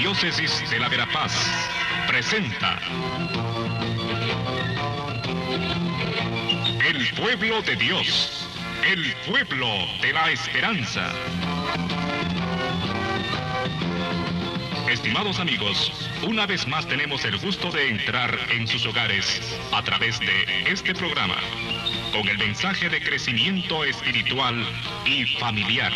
Arquidiócesis de la Verapaz presenta El Pueblo de Dios, el pueblo de la esperanza. Estimados amigos, una vez más tenemos el gusto de entrar en sus hogares a través de este programa, con el mensaje de crecimiento espiritual y familiar.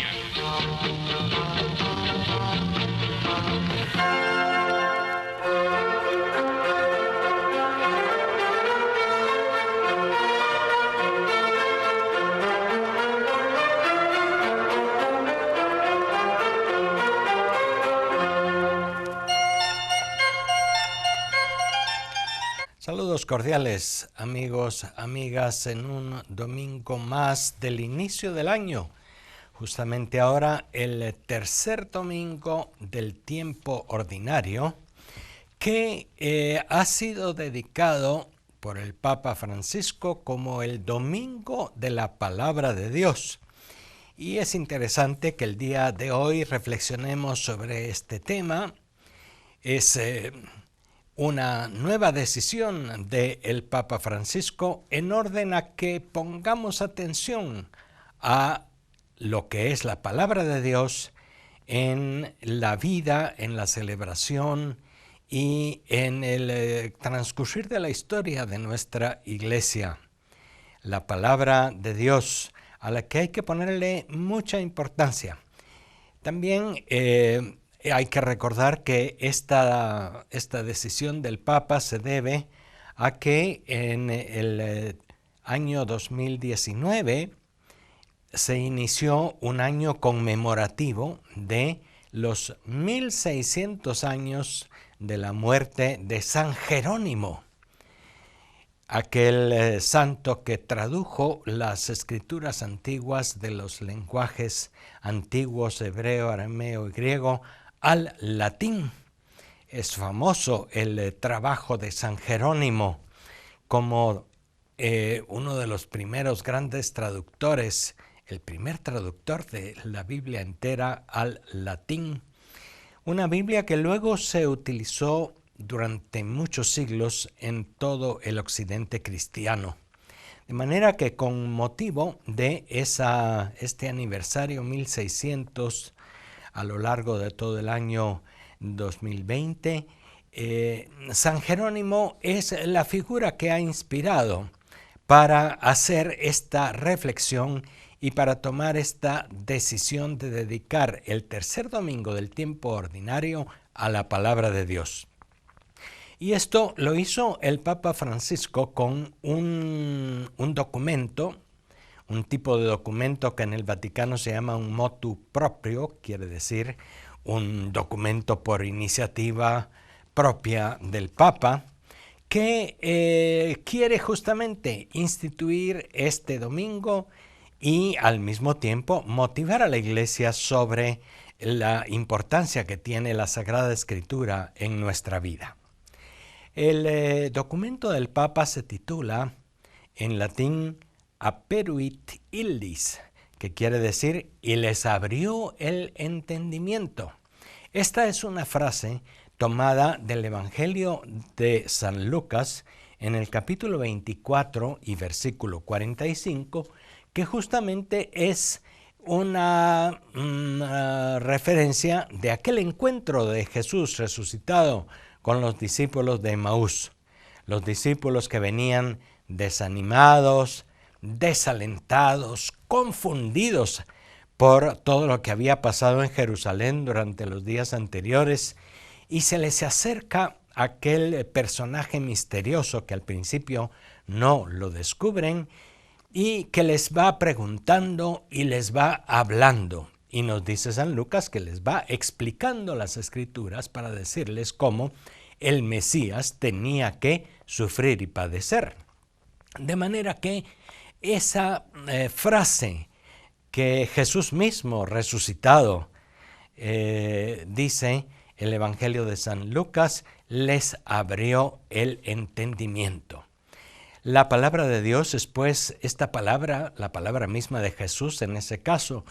Saludos cordiales, amigos, amigas, en un domingo más del inicio del año. Justamente ahora el tercer domingo del tiempo ordinario que ha sido dedicado por el Papa Francisco como el Domingo de la Palabra de Dios. Y es interesante que el día de hoy reflexionemos sobre este tema. Es una nueva decisión del Papa Francisco en orden a que pongamos atención a lo que es la palabra de Dios en la vida, en la celebración y en el transcurrir de la historia de nuestra iglesia. La palabra de Dios a la que hay que ponerle mucha importancia. También hay que recordar que esta decisión del Papa se debe a que en el año 2019 se inició un año conmemorativo de los 1600 años de la muerte de San Jerónimo, aquel santo que tradujo las escrituras antiguas de los lenguajes antiguos hebreo, arameo y griego al latín. Es famoso el trabajo de San Jerónimo como uno de los primeros grandes traductores, el primer traductor de la Biblia entera al latín. Una Biblia que luego se utilizó durante muchos siglos en todo el occidente cristiano. De manera que con motivo de este aniversario 1600 a lo largo de todo el año 2020, San Jerónimo es la figura que ha inspirado para hacer esta reflexión y para tomar esta decisión de dedicar el tercer domingo del tiempo ordinario a la palabra de Dios. Y esto lo hizo el Papa Francisco con un documento, un tipo de documento que en el Vaticano se llama un motu proprio, quiere decir un documento por iniciativa propia del Papa, que quiere justamente instituir este domingo y al mismo tiempo motivar a la Iglesia sobre la importancia que tiene la Sagrada Escritura en nuestra vida. El documento del Papa se titula en latín Aperuit illis, que quiere decir y les abrió el entendimiento. Esta es una frase tomada del Evangelio de San Lucas en el capítulo 24 y versículo 45, que justamente es una referencia de aquel encuentro de Jesús resucitado con los discípulos de Emaús, los discípulos que venían desanimados, desalentados, confundidos por todo lo que había pasado en Jerusalén durante los días anteriores, y se les acerca aquel personaje misterioso que al principio no lo descubren y que les va preguntando y les va hablando. Y nos dice San Lucas que les va explicando las Escrituras para decirles cómo el Mesías tenía que sufrir y padecer. De manera que esa frase que Jesús mismo resucitado dice el Evangelio de San Lucas, les abrió el entendimiento. La palabra de Dios es pues esta palabra, la palabra misma de Jesús en ese caso,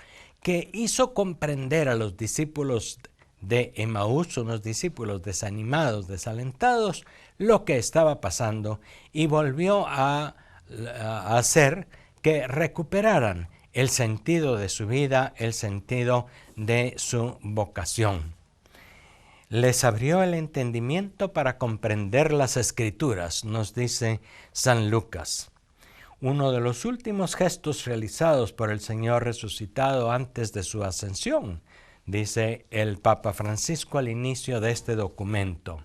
que hizo comprender a los discípulos de Emaús, unos discípulos desanimados, desalentados, lo que estaba pasando, y volvió a hacer que recuperaran el sentido de su vida, el sentido de su vocación. Les abrió el entendimiento para comprender las Escrituras, nos dice San Lucas. Uno de los últimos gestos realizados por el Señor resucitado antes de su ascensión, dice el Papa Francisco al inicio de este documento.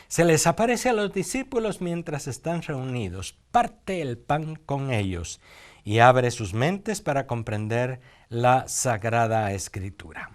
Se les aparece a los discípulos mientras están reunidos, parte el pan con ellos y abre sus mentes para comprender la Sagrada Escritura.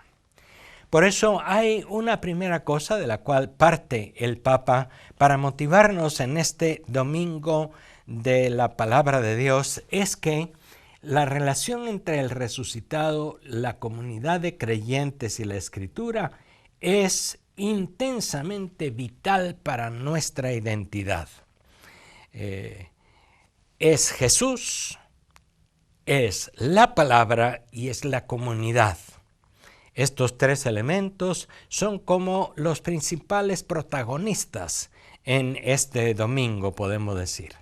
Por eso hay una primera cosa de la cual parte el Papa para motivarnos en este domingo de la palabra de Dios, es que la relación entre el resucitado, la comunidad de creyentes y la Escritura es intensamente vital para nuestra identidad. Es Jesús, es la palabra y es la comunidad. Estos tres elementos son como los principales protagonistas en este domingo, podemos decir.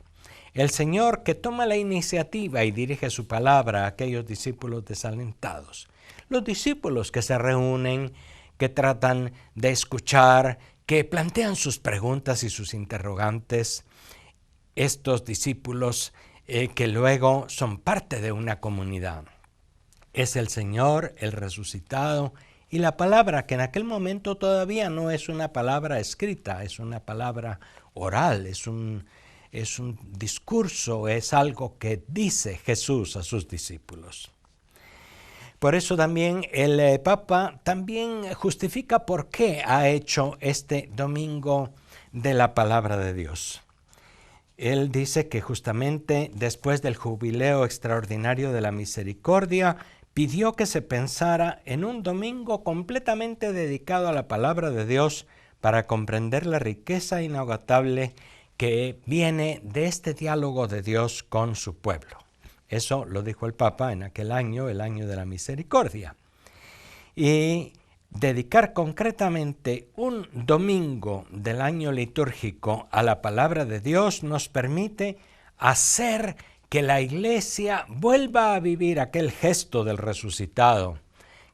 El Señor que toma la iniciativa y dirige su palabra a aquellos discípulos desalentados. Los discípulos que se reúnen, que tratan de escuchar, que plantean sus preguntas y sus interrogantes. Estos discípulos que luego son parte de una comunidad. Es el Señor, el resucitado, y la palabra que en aquel momento todavía no es una palabra escrita, es una palabra oral, es un discurso, es algo que dice Jesús a sus discípulos. Por eso también el Papa también justifica por qué ha hecho este domingo de la palabra de Dios. Él dice que justamente después del jubileo extraordinario de la misericordia, pidió que se pensara en un domingo completamente dedicado a la palabra de Dios para comprender la riqueza inagotable que viene de este diálogo de Dios con su pueblo. Eso lo dijo el Papa en aquel año, el año de la misericordia. Y dedicar concretamente un domingo del año litúrgico a la palabra de Dios nos permite hacer que la Iglesia vuelva a vivir aquel gesto del resucitado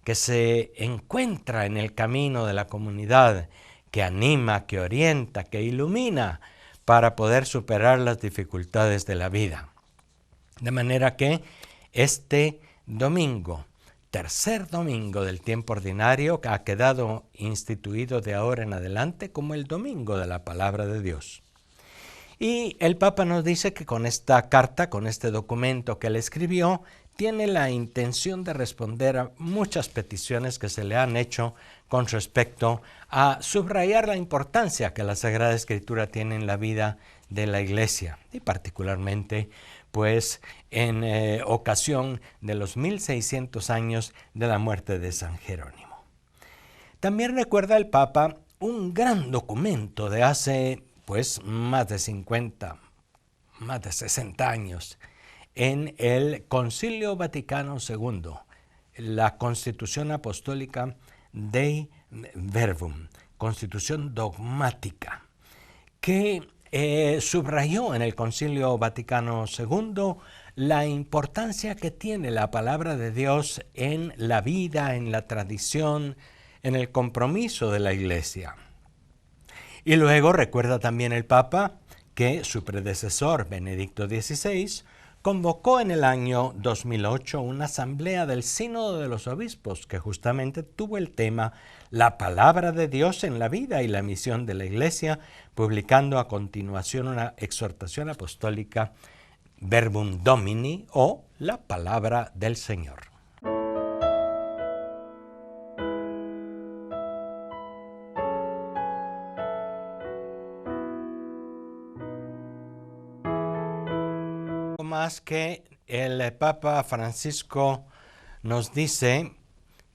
que se encuentra en el camino de la comunidad, que anima, que orienta, que ilumina para poder superar las dificultades de la vida. De manera que este domingo, tercer domingo del tiempo ordinario, ha quedado instituido de ahora en adelante como el domingo de la palabra de Dios. Y el Papa nos dice que con esta carta, con este documento que él escribió, tiene la intención de responder a muchas peticiones que se le han hecho con respecto a subrayar la importancia que la Sagrada Escritura tiene en la vida de la Iglesia, y particularmente pues en ocasión de los 1600 años de la muerte de San Jerónimo. También recuerda el Papa un gran documento de hace pues más de 60 años, en el Concilio Vaticano II, la Constitución Apostólica Dei Verbum, Constitución dogmática, que subrayó en el Concilio Vaticano II la importancia que tiene la palabra de Dios en la vida, en la tradición, en el compromiso de la Iglesia. Y luego recuerda también el Papa que su predecesor, Benedicto XVI, convocó en el año 2008 una asamblea del Sínodo de los Obispos que justamente tuvo el tema La palabra de Dios en la vida y la misión de la Iglesia, publicando a continuación una exhortación apostólica, Verbum Domini, o la palabra del Señor. Más que el Papa Francisco nos dice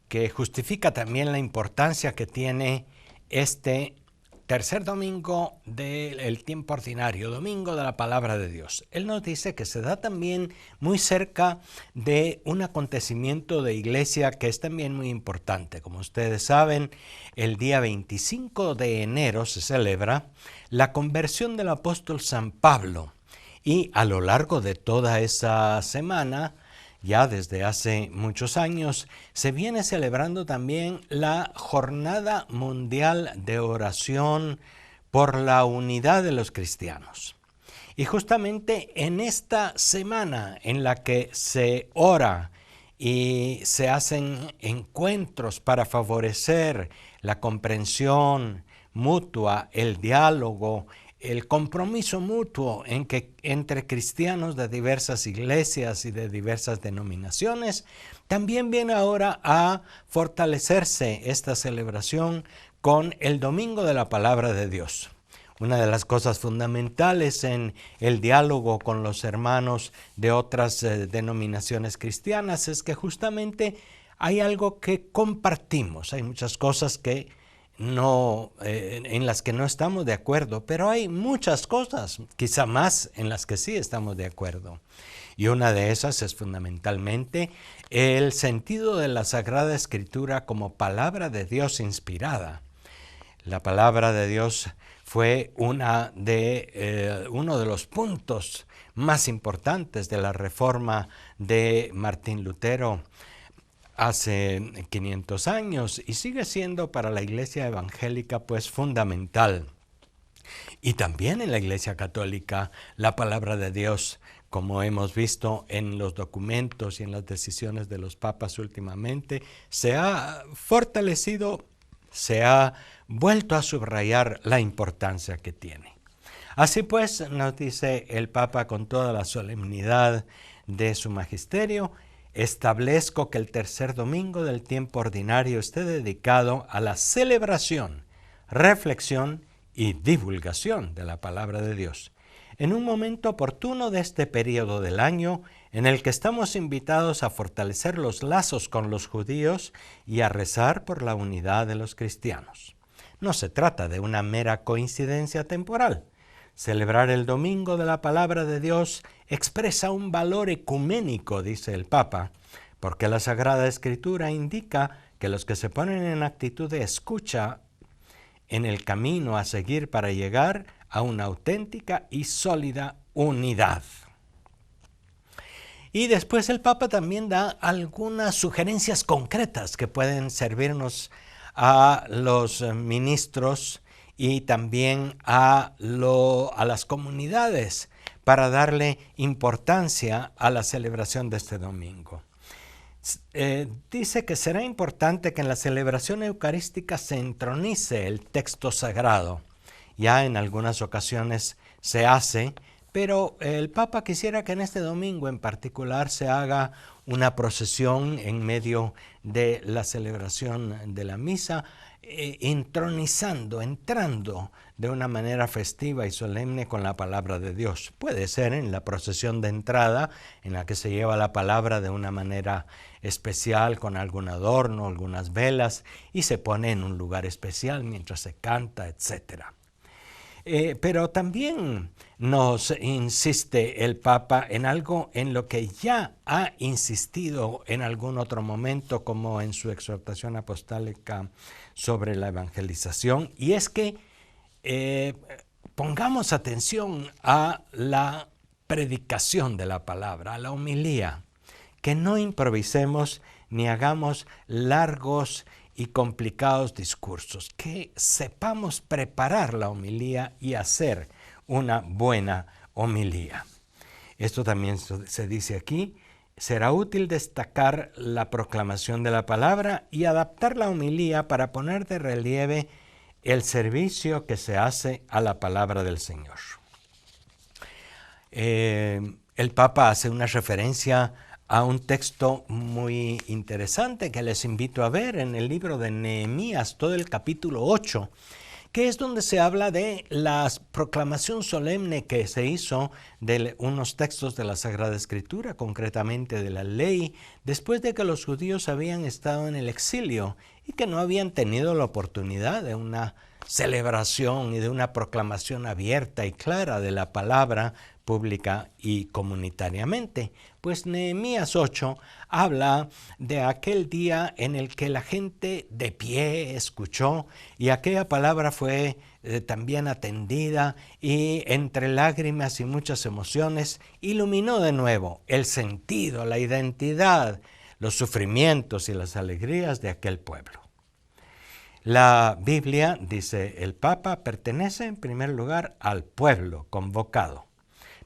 que justifica también la importancia que tiene este tercer domingo del tiempo ordinario, domingo de la palabra de Dios. Él nos dice que se da también muy cerca de un acontecimiento de iglesia que es también muy importante. Como ustedes saben, el día 25 de enero se celebra la conversión del apóstol San Pablo, y a lo largo de toda esa semana, ya desde hace muchos años, se viene celebrando también la Jornada Mundial de Oración por la Unidad de los Cristianos. Y justamente en esta semana en la que se ora y se hacen encuentros para favorecer la comprensión mutua, el diálogo, el compromiso mutuo entre cristianos de diversas iglesias y de diversas denominaciones, también viene ahora a fortalecerse esta celebración con el Domingo de la Palabra de Dios. Una de las cosas fundamentales en el diálogo con los hermanos de otras denominaciones cristianas es que justamente hay algo que compartimos. Hay muchas cosas en las que no estamos de acuerdo, pero hay muchas cosas, quizá más en las que sí estamos de acuerdo. Y una de esas es fundamentalmente el sentido de la Sagrada Escritura como palabra de Dios inspirada. La palabra de Dios fue uno de los puntos más importantes de la reforma de Martín Lutero hace 500 años y sigue siendo para la iglesia evangélica pues fundamental. Y también en la iglesia católica la palabra de Dios, como hemos visto en los documentos y en las decisiones de los papas últimamente, se ha fortalecido, se ha vuelto a subrayar la importancia que tiene. Así pues, nos dice el Papa con toda la solemnidad de su magisterio: establezco que el tercer domingo del tiempo ordinario esté dedicado a la celebración, reflexión y divulgación de la palabra de Dios, en un momento oportuno de este periodo del año en el que estamos invitados a fortalecer los lazos con los judíos y a rezar por la unidad de los cristianos. No se trata de una mera coincidencia temporal. Celebrar el Domingo de la Palabra de Dios expresa un valor ecuménico, dice el Papa, porque la Sagrada Escritura indica que los que se ponen en actitud de escucha en el camino a seguir para llegar a una auténtica y sólida unidad. Y después el Papa también da algunas sugerencias concretas que pueden servirnos a los ministros y también a las comunidades para darle importancia a la celebración de este domingo. Dice que será importante que en la celebración eucarística se entronice el texto sagrado. Ya en algunas ocasiones se hace, pero el Papa quisiera que en este domingo en particular se haga una procesión en medio de la celebración de la misa, entronizando, entrando de una manera festiva y solemne con la palabra de Dios. Puede ser en la procesión de entrada, en la que se lleva la palabra de una manera especial, con algún adorno, algunas velas, y se pone en un lugar especial mientras se canta, etc. Pero también nos insiste el Papa en algo en lo que ya ha insistido en algún otro momento, como en su exhortación apostólica sobre la evangelización, y es que pongamos atención a la predicación de la palabra, a la homilía, que no improvisemos ni hagamos largos y complicados discursos, que sepamos preparar la homilía y hacer una buena homilía. Esto también se dice aquí: será útil destacar la proclamación de la palabra y adaptar la homilía para poner de relieve el servicio que se hace a la palabra del Señor. El Papa hace una referencia a un texto muy interesante que les invito a ver en el libro de Nehemías, todo el capítulo 8, que es donde se habla de la proclamación solemne que se hizo de unos textos de la Sagrada Escritura, concretamente de la ley, después de que los judíos habían estado en el exilio y que no habían tenido la oportunidad de una celebración y de una proclamación abierta y clara de la palabra pública y comunitariamente. Pues Nehemías 8 habla de aquel día en el que la gente de pie escuchó y aquella palabra fue también atendida y entre lágrimas y muchas emociones iluminó de nuevo el sentido, la identidad, los sufrimientos y las alegrías de aquel pueblo. La Biblia, dice el Papa, pertenece en primer lugar al pueblo convocado,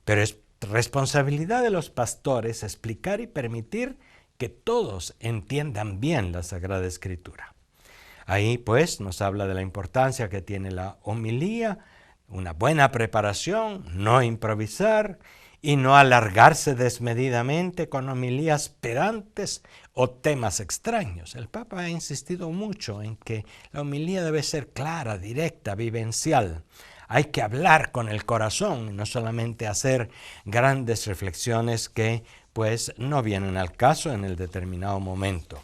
pero es responsabilidad de los pastores explicar y permitir que todos entiendan bien la Sagrada Escritura. Ahí pues nos habla de la importancia que tiene la homilía, una buena preparación, no improvisar y no alargarse desmedidamente con homilías pedantes o temas extraños. El Papa ha insistido mucho en que la homilía debe ser clara, directa, vivencial. Hay que hablar con el corazón y no solamente hacer grandes reflexiones que pues no vienen al caso en el determinado momento.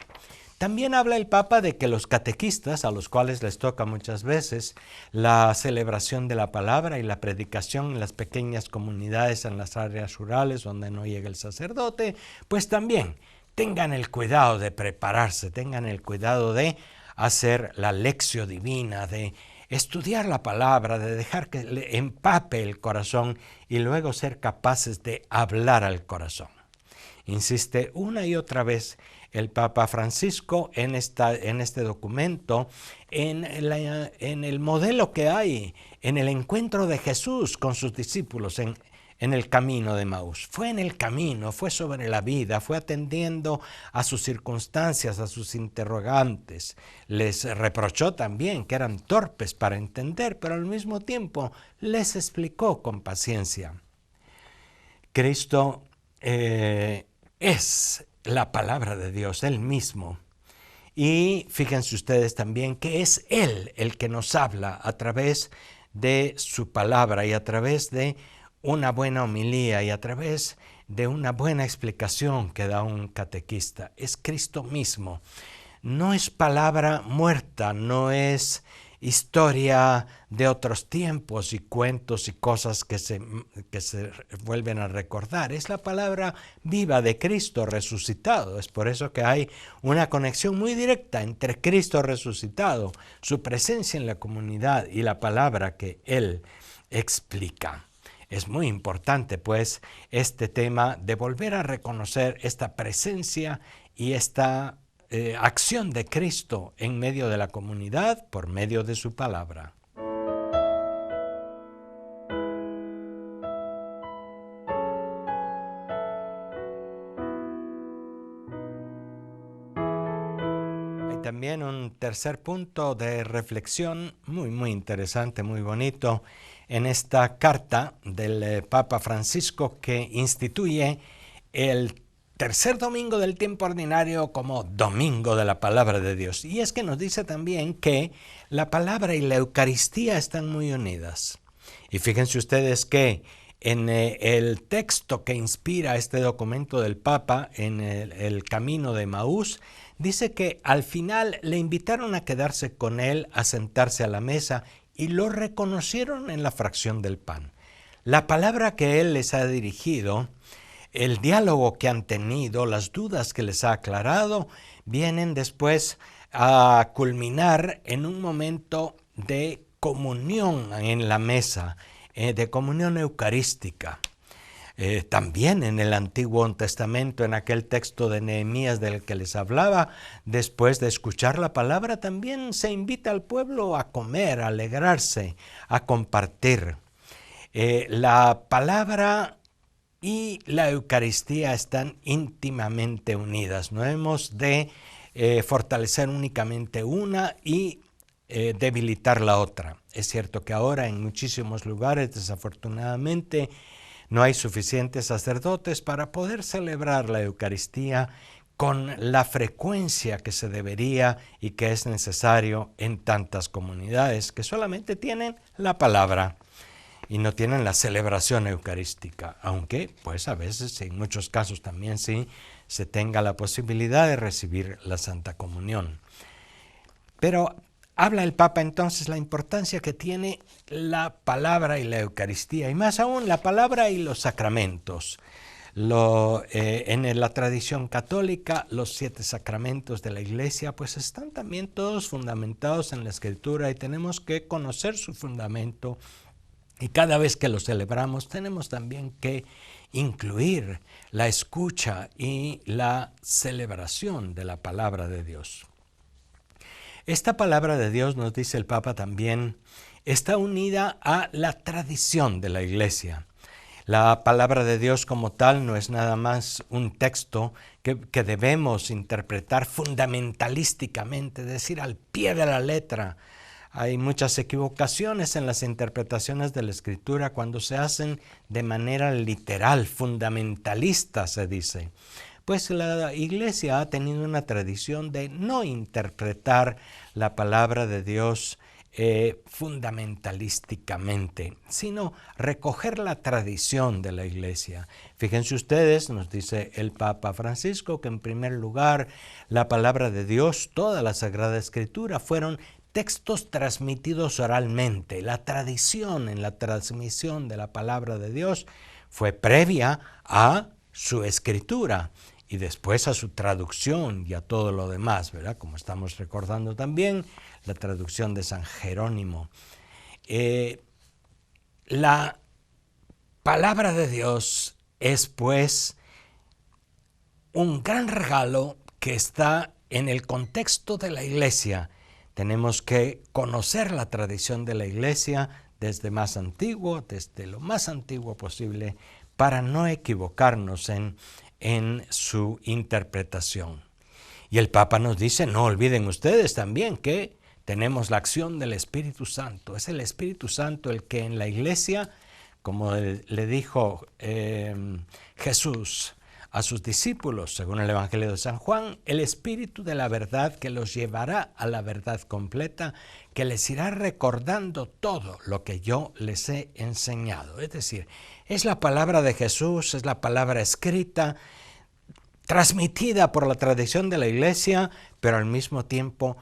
También habla el Papa de que los catequistas, a los cuales les toca muchas veces la celebración de la palabra y la predicación en las pequeñas comunidades en las áreas rurales donde no llega el sacerdote, pues también tengan el cuidado de prepararse, tengan el cuidado de hacer la lección divina, de estudiar la palabra, de dejar que le empape el corazón y luego ser capaces de hablar al corazón. Insiste una y otra vez el Papa Francisco en este documento, en el modelo que hay, en el encuentro de Jesús con sus discípulos en el camino de Emaús. Fue en el camino, fue sobre la vida, fue atendiendo a sus circunstancias, a sus interrogantes. Les reprochó también que eran torpes para entender, pero al mismo tiempo les explicó con paciencia. Cristo es la palabra de Dios, Él mismo. Y fíjense ustedes también que es Él el que nos habla a través de su palabra y a través de una buena homilía y a través de una buena explicación que da un catequista. Es Cristo mismo. No es palabra muerta, no es historia de otros tiempos y cuentos y cosas que se vuelven a recordar. Es la palabra viva de Cristo resucitado. Es por eso que hay una conexión muy directa entre Cristo resucitado, su presencia en la comunidad y la palabra que Él explica. Es muy importante, pues, este tema de volver a reconocer esta presencia y esta acción de Cristo en medio de la comunidad por medio de su palabra. Hay también un tercer punto de reflexión muy interesante, muy bonito, en esta carta del Papa Francisco que instituye el tercer domingo del tiempo ordinario como domingo de la palabra de Dios. Y es que nos dice también que la palabra y la Eucaristía están muy unidas. Y fíjense ustedes que en el texto que inspira este documento del Papa, en el camino de Emaús, dice que al final le invitaron a quedarse con él, a sentarse a la mesa y lo reconocieron en la fracción del pan. La palabra que él les ha dirigido, el diálogo que han tenido, las dudas que les ha aclarado, vienen después a culminar en un momento de comunión en la mesa, de comunión eucarística. También en el Antiguo Testamento, en aquel texto de Nehemías del que les hablaba, después de escuchar la palabra, también se invita al pueblo a comer, a alegrarse, a compartir. La palabra y la Eucaristía están íntimamente unidas. No hemos de fortalecer únicamente una y debilitar la otra. Es cierto que ahora en muchísimos lugares, desafortunadamente, no hay suficientes sacerdotes para poder celebrar la Eucaristía con la frecuencia que se debería y que es necesario en tantas comunidades que solamente tienen la palabra y no tienen la celebración eucarística, aunque pues a veces, en muchos casos también sí, se tenga la posibilidad de recibir la Santa Comunión. Pero habla el Papa entonces la importancia que tiene la palabra y la Eucaristía, y más aún la palabra y los sacramentos. En la tradición católica, los 7 sacramentos de la Iglesia pues están también todos fundamentados en la Escritura y tenemos que conocer su fundamento, y cada vez que los celebramos tenemos también que incluir la escucha y la celebración de la palabra de Dios. Esta palabra de Dios, nos dice el Papa también, está unida a la tradición de la Iglesia. La palabra de Dios como tal no es nada más un texto que debemos interpretar fundamentalísticamente, es decir, al pie de la letra. Hay muchas equivocaciones en las interpretaciones de la Escritura cuando se hacen de manera literal, fundamentalista se dice. Pues la Iglesia ha tenido una tradición de no interpretar la palabra de Dios fundamentalísticamente, sino recoger la tradición de la Iglesia. Fíjense ustedes, nos dice el Papa Francisco, que en primer lugar la palabra de Dios, toda la Sagrada Escritura, fueron textos transmitidos oralmente. La tradición en la transmisión de la palabra de Dios fue previa a su escritura y después a su traducción y a todo lo demás, ¿verdad? Como estamos recordando también la traducción de San Jerónimo. La palabra de Dios es pues un gran regalo que está en el contexto de la Iglesia. Tenemos que conocer la tradición de la Iglesia desde lo más antiguo posible, para no equivocarnos en su interpretación. Y el Papa nos dice, no olviden ustedes también que tenemos la acción del Espíritu Santo. Es el Espíritu Santo el que en la Iglesia, como le dijo Jesús a sus discípulos, según el Evangelio de San Juan, el Espíritu de la verdad que los llevará a la verdad completa, que les irá recordando todo lo que yo les he enseñado. Es decir, es la palabra de Jesús, es la palabra escrita, transmitida por la tradición de la Iglesia, pero al mismo tiempo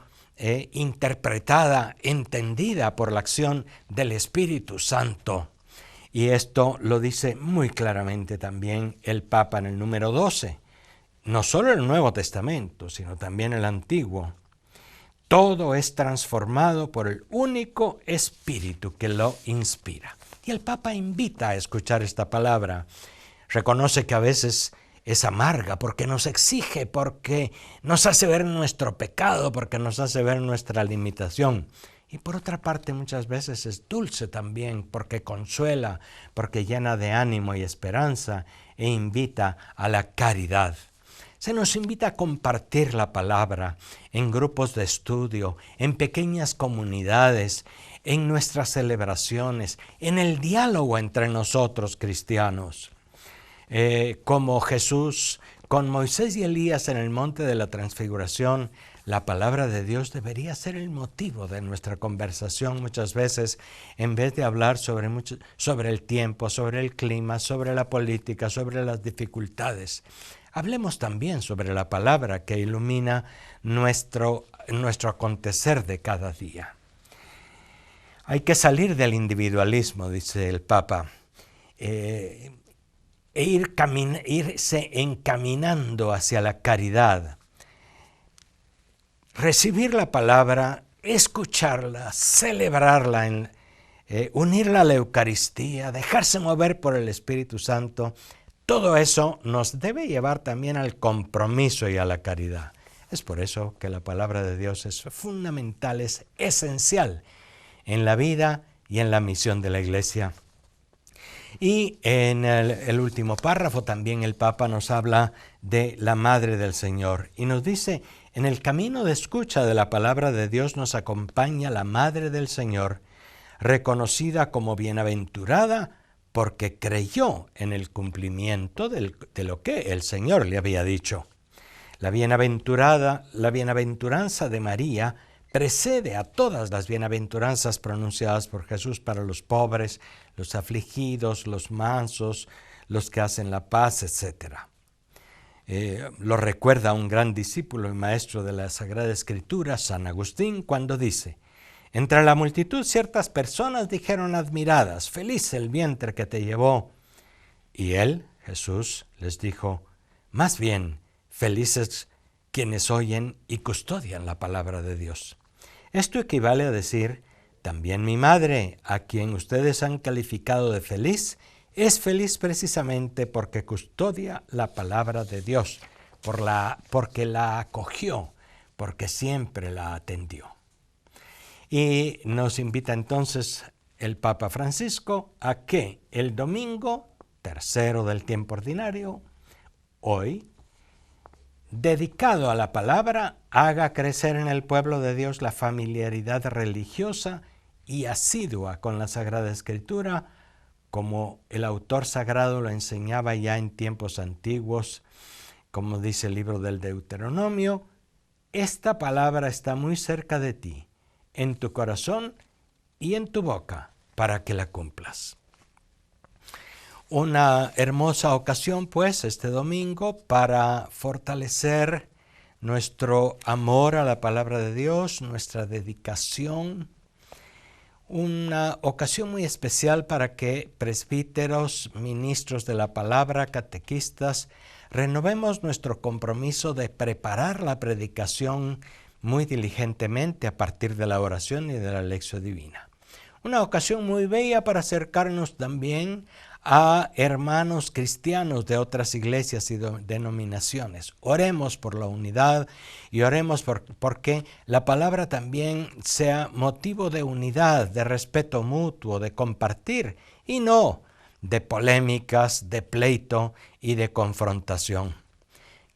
interpretada, entendida por la acción del Espíritu Santo. Y esto lo dice muy claramente también el Papa en el número 12. No solo el Nuevo Testamento, sino también el Antiguo. Todo es transformado por el único Espíritu que lo inspira. Y el Papa invita a escuchar esta palabra. Reconoce que a veces es amarga porque nos exige, porque nos hace ver nuestro pecado, porque nos hace ver nuestra limitación. Y por otra parte muchas veces es dulce también porque consuela, porque llena de ánimo y esperanza e invita a la caridad. Se nos invita a compartir la palabra en grupos de estudio, en pequeñas comunidades, en nuestras celebraciones, en el diálogo entre nosotros cristianos. Como Jesús con Moisés y Elías en el monte de la Transfiguración, la palabra de Dios debería ser el motivo de nuestra conversación muchas veces, en vez de hablar sobre el tiempo, sobre el clima, sobre la política, sobre las dificultades. Hablemos también sobre la palabra que ilumina nuestro acontecer de cada día. Hay que salir del individualismo, dice el Papa, e irse encaminando hacia la caridad. Recibir la palabra, escucharla, celebrarla, unirla a la Eucaristía, dejarse mover por el Espíritu Santo, todo eso nos debe llevar también al compromiso y a la caridad. Es por eso que la palabra de Dios es fundamental, es esencial en la vida y en la misión de la Iglesia. Y en el último párrafo también el Papa nos habla de la Madre del Señor y nos dice: en el camino de escucha de la palabra de Dios nos acompaña la Madre del Señor, reconocida como bienaventurada porque creyó en el cumplimiento de lo que el Señor le había dicho. La bienaventuranza de María precede a todas las bienaventuranzas pronunciadas por Jesús para los pobres, los afligidos, los mansos, los que hacen la paz, etc. Lo recuerda un gran discípulo y maestro de la Sagrada Escritura, San Agustín, cuando dice: Entre la multitud ciertas personas dijeron admiradas: feliz el vientre que te llevó. Y él, Jesús, les dijo: más bien, felices quienes oyen y custodian la palabra de Dios. Esto equivale a decir: también mi madre, a quien ustedes han calificado de feliz, es feliz precisamente porque custodia la palabra de Dios, porque la acogió, porque siempre la atendió. Y nos invita entonces el Papa Francisco a que el domingo tercero del tiempo ordinario, hoy, dedicado a la palabra, haga crecer en el pueblo de Dios la familiaridad religiosa y asidua con la Sagrada Escritura, como el autor sagrado lo enseñaba ya en tiempos antiguos, como dice el libro del Deuteronomio: esta palabra está muy cerca de ti, en tu corazón y en tu boca, para que la cumplas. Una hermosa ocasión, pues, este domingo para fortalecer nuestro amor a la palabra de Dios, nuestra dedicación. Una ocasión muy especial para que presbíteros, ministros de la palabra, catequistas, renovemos nuestro compromiso de preparar la predicación muy diligentemente a partir de la oración y de la lección divina. Una ocasión muy bella para acercarnos también a hermanos cristianos de otras iglesias y denominaciones. Oremos por la unidad y oremos porque la palabra también sea motivo de unidad, de respeto mutuo, de compartir y no de polémicas, de pleito y de confrontación.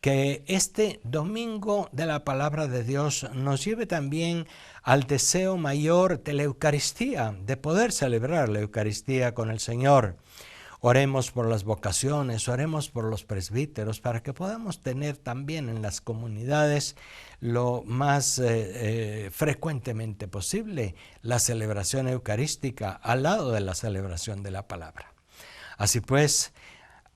Que este domingo de la palabra de Dios nos lleve también al deseo mayor de la Eucaristía, de poder celebrar la Eucaristía con el Señor. Oremos por las vocaciones, oremos por los presbíteros, para que podamos tener también en las comunidades lo más frecuentemente posible la celebración eucarística al lado de la celebración de la palabra. Así pues,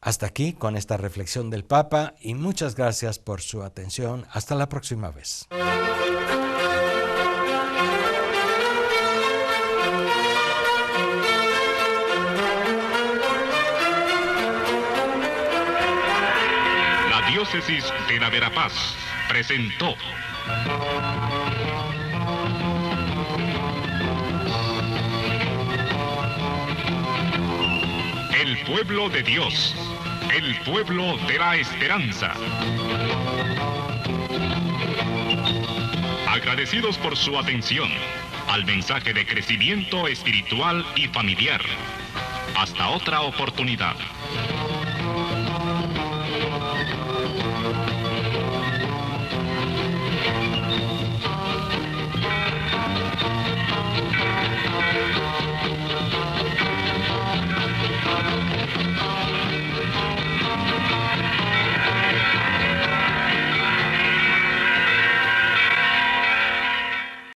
hasta aquí con esta reflexión del Papa y muchas gracias por su atención. Hasta la próxima vez. La Diócesis de la Verapaz presentó El pueblo de Dios, el pueblo de la esperanza. Agradecidos por su atención al mensaje de crecimiento espiritual y familiar. Hasta otra oportunidad.